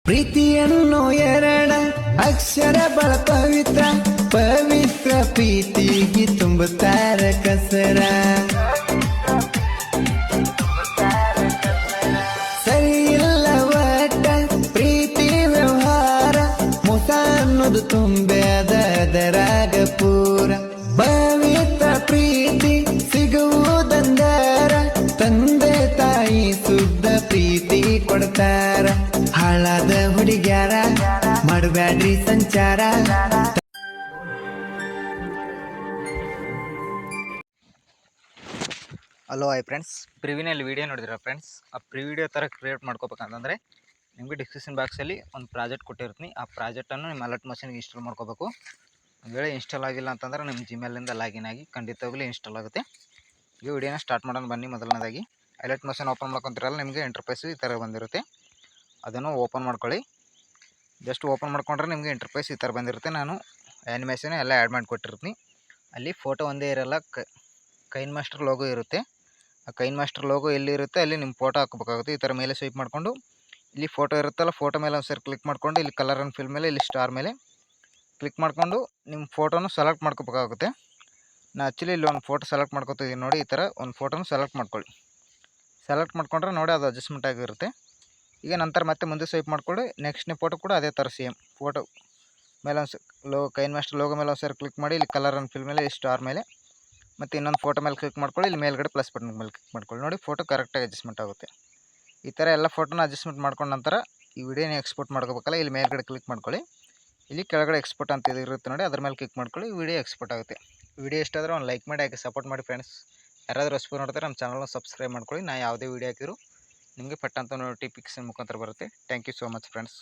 ಪ್ರೀತಿಯನ್ನು ಎರಡ ಅಕ್ಷರ ಬಳ ಪವಿತ್ರ ಪವಿತ್ರ ಪ್ರೀತಿಗೆ ತುಂಬುತ್ತಾರ ಕಸರ ಸರಿ ಇಲ್ಲ ಒಟ್ಟ ಪ್ರೀತಿ ವ್ಯವಹಾರ ಮೋಸ ಅನ್ನೋದು ತುಂಬ್ಯಾದ ಅದರಾಗ ಪೂರ ಪವಿತ್ರ ಪ್ರೀತಿ ಸಿಗುವುದಂದರ ತಂದೆ ತಾಯಿ ಶುದ್ಧ ಪ್ರೀತಿ ಕೊಡ್ತಾರ ಹಾಳಾದ ಹುಡುಗ್ಯಾರ ಮಾಡಬ್ಯಾಡ್ರಿ ಸಂಚಾರ. ಹಲೋ ಹಾಯ್ ಫ್ರೆಂಡ್ಸ್, ಪ್ರಿವಿನಲ್ಲಿ ವೀಡಿಯೋ ನೋಡಿದಿರ ಫ್ರೆಂಡ್ಸ್. ಆ ಪ್ರಿವಿಡಿಯೋ ಥರ ಕ್ರಿಯೇಟ್ ಮಾಡ್ಕೋಬೇಕಂತಂದರೆ ನಿಮಗೆ ಡಿಸ್ಕ್ರಿಪ್ಷನ್ ಬಾಕ್ಸಲ್ಲಿ ಒಂದು ಪ್ರಾಜೆಕ್ಟ್ ಕೊಟ್ಟಿರ್ತೀನಿ. ಆ ಪ್ರಾಜೆಕ್ಟನ್ನು ನಿಮ್ಮ ಅಲರ್ಟ್ ಮಷಿನ್ಗೆ ಇನ್ಸ್ಟಾಲ್ ಮಾಡ್ಕೋಬೇಕು. ಒಂದು ವೇಳೆ ಇನ್ಸ್ಟಾಲ್ ಆಗಿಲ್ಲ ಅಂತಂದರೆ ನಿಮ್ಮ ಜಿಮೇಲಿಂದ ಲಾಗಿನ್ ಆಗಿ ಖಂಡಿತವಾಗ್ಲೂ ಇನ್ಸ್ಟಾಲ್ ಆಗುತ್ತೆ. ಈ ವಿಡಿಯೋನ ಸ್ಟಾರ್ಟ್ ಮಾಡೋಣ ಬನ್ನಿ. ಮೊದಲನೇದಾಗಿ ಅಲರ್ಟ್ ಮಷಿನ್ ಓಪನ್ ಮಾಡ್ಕೊತಿರಲ್ಲ, ನಿಮಗೆ ಇಂಟರ್ಫೇಸ್ ಈ ಥರ ಬಂದಿರುತ್ತೆ. ಅದನ್ನು ಓಪನ್ ಮಾಡ್ಕೊಳ್ಳಿ. ಜಸ್ಟ್ ಓಪನ್ ಮಾಡ್ಕೊಂಡ್ರೆ ನಿಮಗೆ ಇಂಟರ್ಫೇಸ್ ಈ ಥರ ಬಂದಿರುತ್ತೆ. ನಾನು ಆ್ಯನಿಮೇಷನ್ ಎಲ್ಲ ಆ್ಯಡ್ ಮಾಡಿಕೊಟ್ಟಿರ್ತೀನಿ. ಅಲ್ಲಿ ಫೋಟೋ ಒಂದೇ ಇರಲ್ಲ, ಕೈನ್ ಮಾಸ್ಟರ್ ಲೋಗೋ ಇರುತ್ತೆ. ಆ ಕೈನ್ ಮಾಸ್ಟರ್ ಲೋಗೋ ಎಲ್ಲಿ ಇರುತ್ತೆ ಅಲ್ಲಿ ನಿಮ್ಮ ಫೋಟೋ ಹಾಕಬೇಕಾಗುತ್ತೆ. ಈ ಥರ ಮೇಲೆ ಸ್ವೈಪ್ ಮಾಡಿಕೊಂಡು ಇಲ್ಲಿ ಫೋಟೋ ಇರುತ್ತಲ್ಲ, ಫೋಟೋ ಮೇಲೆ ಒಂದು ಸರಿ ಕ್ಲಿಕ್ ಮಾಡಿಕೊಂಡು ಇಲ್ಲಿ ಕಲರ್ ಆ್ಯಂಡ್ ಫಿಲ್ ಮೇಲೆ ಇಲ್ಲಿ ಸ್ಟಾರ್ ಮೇಲೆ ಕ್ಲಿಕ್ ಮಾಡಿಕೊಂಡು ನಿಮ್ಮ ಫೋಟೋನು ಸೆಲೆಕ್ಟ್ ಮಾಡ್ಕೋಬೇಕಾಗುತ್ತೆ. ನಾನು ಆ್ಯಕ್ಚುಲಿ ಇಲ್ಲಿ ಒಂದು ಫೋಟೋ ಸೆಲೆಕ್ಟ್ ಮಾಡ್ಕೊತಿದ್ದೀನಿ ನೋಡಿ. ಈ ಥರ ಒಂದು ಫೋಟೋನು ಸೆಲೆಕ್ಟ್ ಮಾಡ್ಕೊಳ್ಳಿ. ಸೆಲೆಕ್ಟ್ ಮಾಡ್ಕೊಂಡ್ರೆ ನೋಡಿ ಅದು ಅಡ್ಜಸ್ಟ್ಮೆಂಟ್ ಆಗಿರುತ್ತೆ. ಈಗ ನಂತರ ಮತ್ತೆ ಮುಂದೆ ಸ್ವೈಪ್ ಮಾಡ್ಕೊಳ್ಳಿ. ನೆಕ್ಸ್ಟ್ನೇ ಫೋಟೋ ಕೂಡ ಅದೇ ಥರ ಸೇಮ್ ಫೋಟೋ ಮೇಲೆ ಒಂದು ಕೈನ್ ಮಾಸ್ಟರ್ ಲೋಗೋ ಮೇಲೆ ಒಂದು ಸರಿ ಕ್ಲಿಕ್ ಮಾಡಿ ಇಲ್ಲಿ ಕಲರ್ ಆ್ಯಂಡ್ ಫಿಲ್ ಮೇಲೆ ಈ ಸ್ಟಾರ್ ಮೇಲೆ ಮತ್ತು ಇನ್ನೊಂದು ಫೋಟೋ ಮೇಲೆ ಕ್ಲಿಕ್ ಮಾಡ್ಕೊಳ್ಳಿ. ಇಲ್ಲಿ ಮೇಲ್ಗಡೆ ಪ್ಲಸ್ ಬಟನ್ ಮೇಲೆ ಕ್ಲಿಕ್ ಮಾಡ್ಕೊಳ್ಳಿ. ನೋಡಿ ಫೋಟೋ ಕರೆಕ್ಟಾಗಿ ಅಡ್ಜಸ್ಟ್ಮೆಂಟ್ ಆಗುತ್ತೆ. ಈ ಥರ ಎಲ್ಲ ಫೋಟೋನ ಅಡ್ಜಸ್ಟ್ಮೆಂಟ್ ಮಾಡ್ಕೊಂಡ ನಂತರ ಈ ವಿಡಿಯೋನ ಎಕ್ಸ್ಪೋರ್ಟ್ ಮಾಡ್ಕೋಬೇಕಲ್ಲ, ಇಲ್ಲಿ ಮೇಲ್ಗಡೆ ಕ್ಲಿಕ್ ಮಾಡ್ಕೊಳ್ಳಿ. ಇಲ್ಲಿ ಕೆಳಗಡೆ ಎಕ್ಸ್ಪೋರ್ಟ್ ಅಂತ ಇರುತ್ತೆ ನೋಡಿ, ಅದ್ರ ಮೇಲೆ ಕ್ಲಿಕ್ ಮಾಡ್ಕೊಳ್ಳಿ. ವಿಡಿಯೋ ಎಕ್ಸ್ಪೋರ್ಟ್ ಆಗುತ್ತೆ. ವಿಡಿಯೋ ಇಷ್ಟ ಆದರೆ ಒಂದು ಲೈಕ್ ಮಾಡಿ, ಹಾಕಿ ಸಪೋರ್ಟ್ ಮಾಡಿ ಫ್ರೆಂಡ್ಸ್. ಯಾರಾದರೂ ರೆಸಿಪಿ ನೋಡ್ತಾರೆ ನಮ್ಮ ಚಾನಲ್ನ ಸಬ್ಸ್ಕ್ರೈಬ್ ಮಾಡ್ಕೊಳ್ಳಿ. ನಾನು ಯಾವುದೇ ವಿಡಿಯೋ ಹಾಕಿದ್ರು ನಿಮಗೆ ಪಟ್ಟಂತ ನೋಟಿಫಿಕೇಷನ್ ಮುಖಾಂತರ ಬರುತ್ತೆ. Thank you so much friends.